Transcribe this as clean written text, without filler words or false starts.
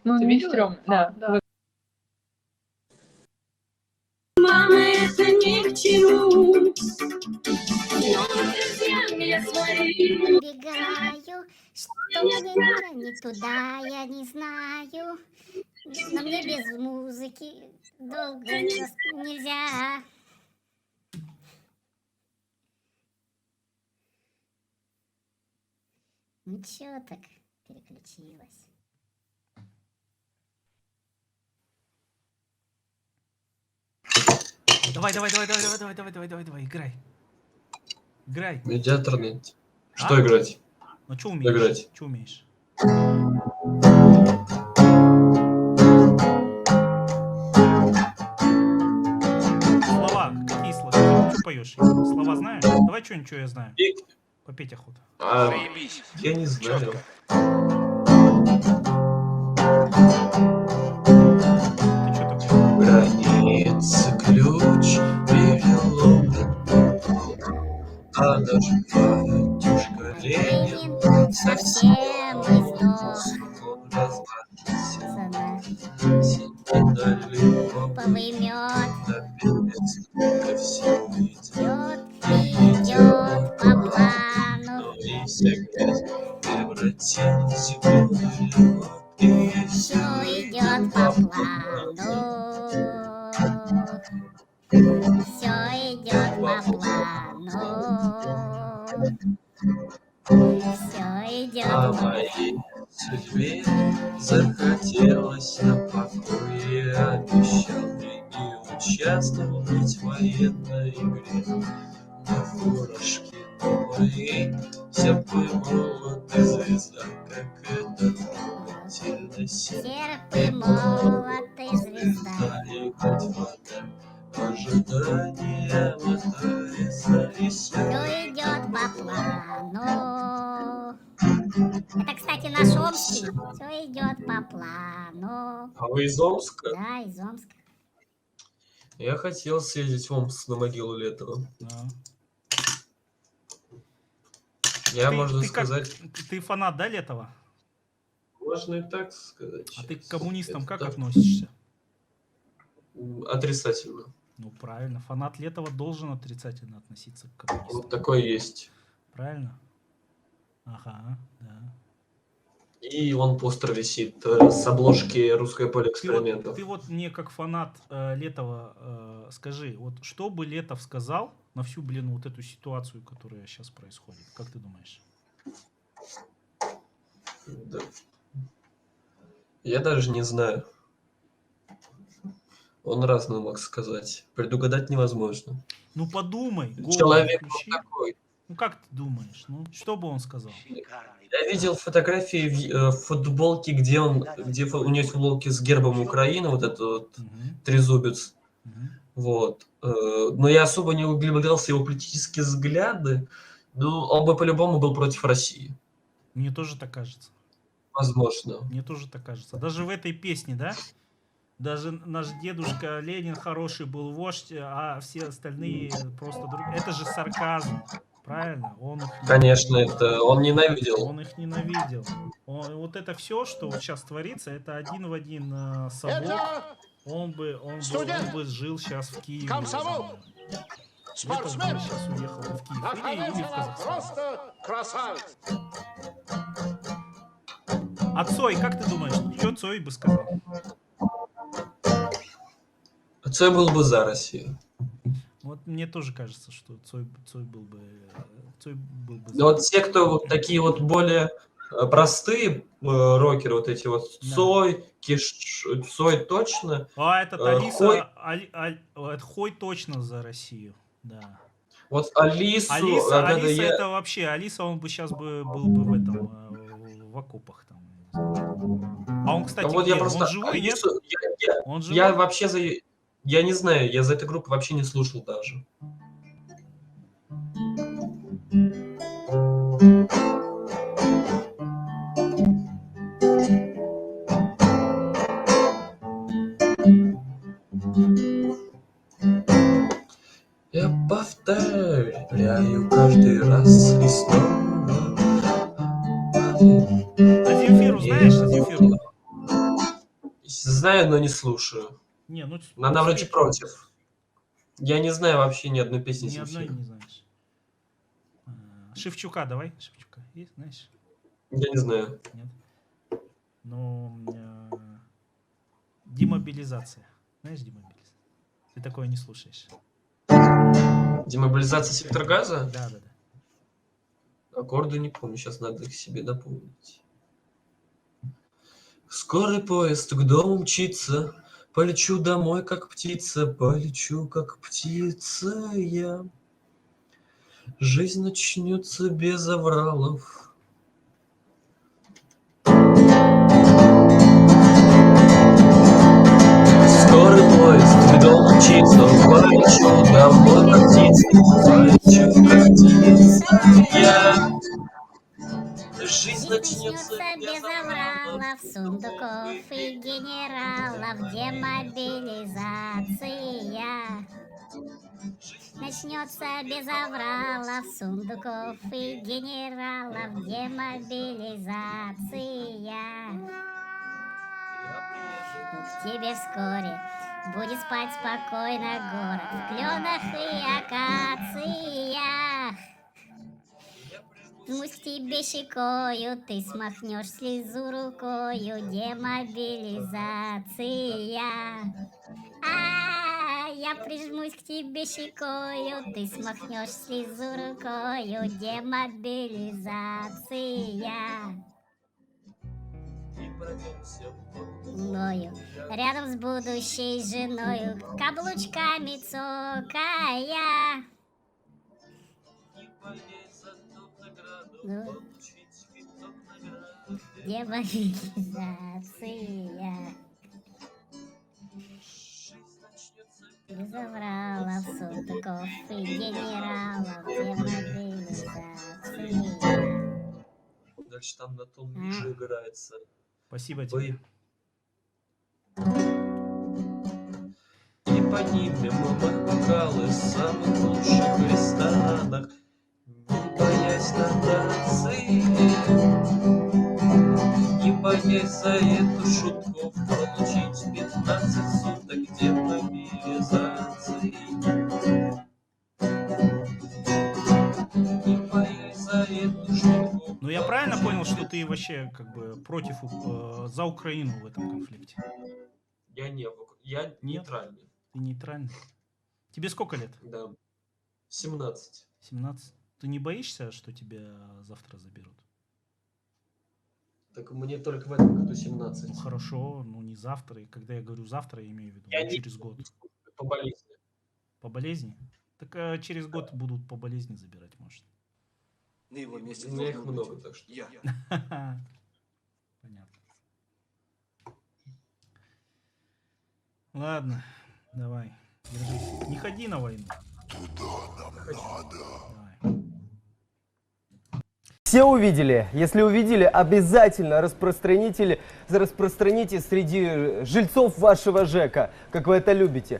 Ну, Ты не видела? стрёмно, да. Да. Мама, это ни к чему. Но друзьям я своим Убегаю, что мне не туда, я не знаю. Но мне без музыки долго нельзя. Ну чё так переключилась? Давай, играй. Играй. Медиатор. А? Что играть? Ну что Что умеешь? играть? Что умеешь? Слова. Какие слова? Что поешь? Слова знаешь? Давай что-нибудь, что я знаю. Попеть охота. Я не знаю. Ты что такое? Границы ключ переломлен, а даже батюшка Ленин совсем издох. Сидит далеко, Повый мед да перец ко всему идет по плану. но и всегда превратилась в белый лед. И Все идет по плану. Все идет по плану. Все идет а по моей судьбе захотелось на покое. Обещал мне не участвовать в военной игре. На фуражке моей вся бы молот и звезда, как это трогательно серп и молот и звезда. И хоть вода ожидания мотается и Все вся. идет по плану. Это, кстати, наш Омский. Все идет по плану. А вы из Омска? Да, из Омска. Я хотел съездить в Омск на могилу Летова. Да. Я, можно ты сказать... Ты фанат, да, Летова? Можно и так сказать. А ты к коммунистам Это как так. относишься? Отрицательно. Ну, правильно. Фанат Летова должен отрицательно относиться к коммунистам. Вот такой есть. Правильно? Ага, да. И он постер висит с обложки «Русское поле экспериментов». Ты вот мне как фанат Летова скажи, вот что бы Летов сказал на всю, вот эту ситуацию, которая сейчас происходит? Как ты думаешь? Да. Я даже не знаю. Он разное мог сказать. Предугадать невозможно. Ну подумай. Человек вот такой. Ну как ты думаешь? Ну что бы он сказал? Я видел фотографии в футболке, где у него есть футболки с гербом Украины, вот этот вот трезубец. Вот. Но я особо не углублялся в его политические взгляды. Ну, он бы по-любому был против России. Мне тоже так кажется. Возможно. Мне тоже так кажется. Даже в этой песне, да? Даже наш дедушка Ленин хороший был вождь, а все остальные просто другие. Это же сарказм. Правильно? Конечно, это он ненавидел. Он их ненавидел. Вот это все, что вот сейчас творится, это один в один совок. Он бы жил сейчас в Киеве. Спортсмен! Сейчас уехал в Киев. Или в Казахстан. Просто красавец! А Цой, как ты думаешь, что Цой бы сказал? Цой был бы за Россию. Вот мне тоже кажется, что Цой был бы за. Но вот те, кто вот такие вот более простые рокеры, вот эти вот Цой, Цой точно. А этот Алиса, Хой точно за Россию, да. Вот Алиса, это вообще, Алиса, он бы сейчас был бы в этом, в окопах там. А он, кстати, вот я где? просто Он живой, Алису, нет? Он живой? Я вообще я не знаю, я за этой группы вообще не слушал даже. Я повторяю каждый раз и снова. А Земфиру знаешь? Земфиру? знаю, но не слушаю. Не, ну... Она вроде спеть против. Я не знаю вообще ни одной песни Ни одной Земфиры. не знаешь. Шевчука давай. Шевчука есть, знаешь? Я не знаю. Нет? Ну... Демобилизация. Знаешь демобилизация? Ты такое не слушаешь. Демобилизация сектора газа? Да, да, да. Аккорды не помню, сейчас надо их себе напомнить. Скорый поезд к дому мчится, полечу домой, как птица, полечу, как птица я. Жизнь начнется без авралов. Скорый поезд к дому мчится, полечу домой, как птица, полечу, как птица я. Жизнь начнется без авралов, сундуков и генералов, демобилизация. Начнется без авралов, сундуков и генералов, демобилизация. К тебе вскоре будет спать спокойно город в кленах и акациях. Жмусь к тебе щекою, ты смахнешь слезу рукою, демобилизация. Я прижмусь к тебе щекою, ты смахнешь слезу рукою, демобилизация. Мною рядом с будущей женою, каблучками цокая. Демобилизация. Без авралов, сундуков и генералов, демобилизация. Дальше там на том ниже играется. Спасибо тебе. И поднимем мы бокалы в самых лучших ресторанах, не боясь нотации, не боясь за эту шутку получить 15 суток демобилизации. Не боясь за эту шутку. Ну я правильно понял, что ты вообще как бы против, за Украину в этом конфликте? Я Нет? нейтральный. Ты нейтральный? Тебе сколько лет? Да. 17. 17. Ты не боишься, что тебя завтра заберут? Так мне только в этом году 17. Ну хорошо, ну не завтра. И когда я говорю завтра, я имею в виду Я через год. По болезни. По болезни? Так через год будут по болезни забирать, может. На его месте У меня их должен много, быть так что. я. Понятно. Ладно, давай. Держись. Не ходи на войну. Давай. Все увидели? Если увидели, обязательно распространите среди жильцов вашего ЖЭКа, как вы это любите.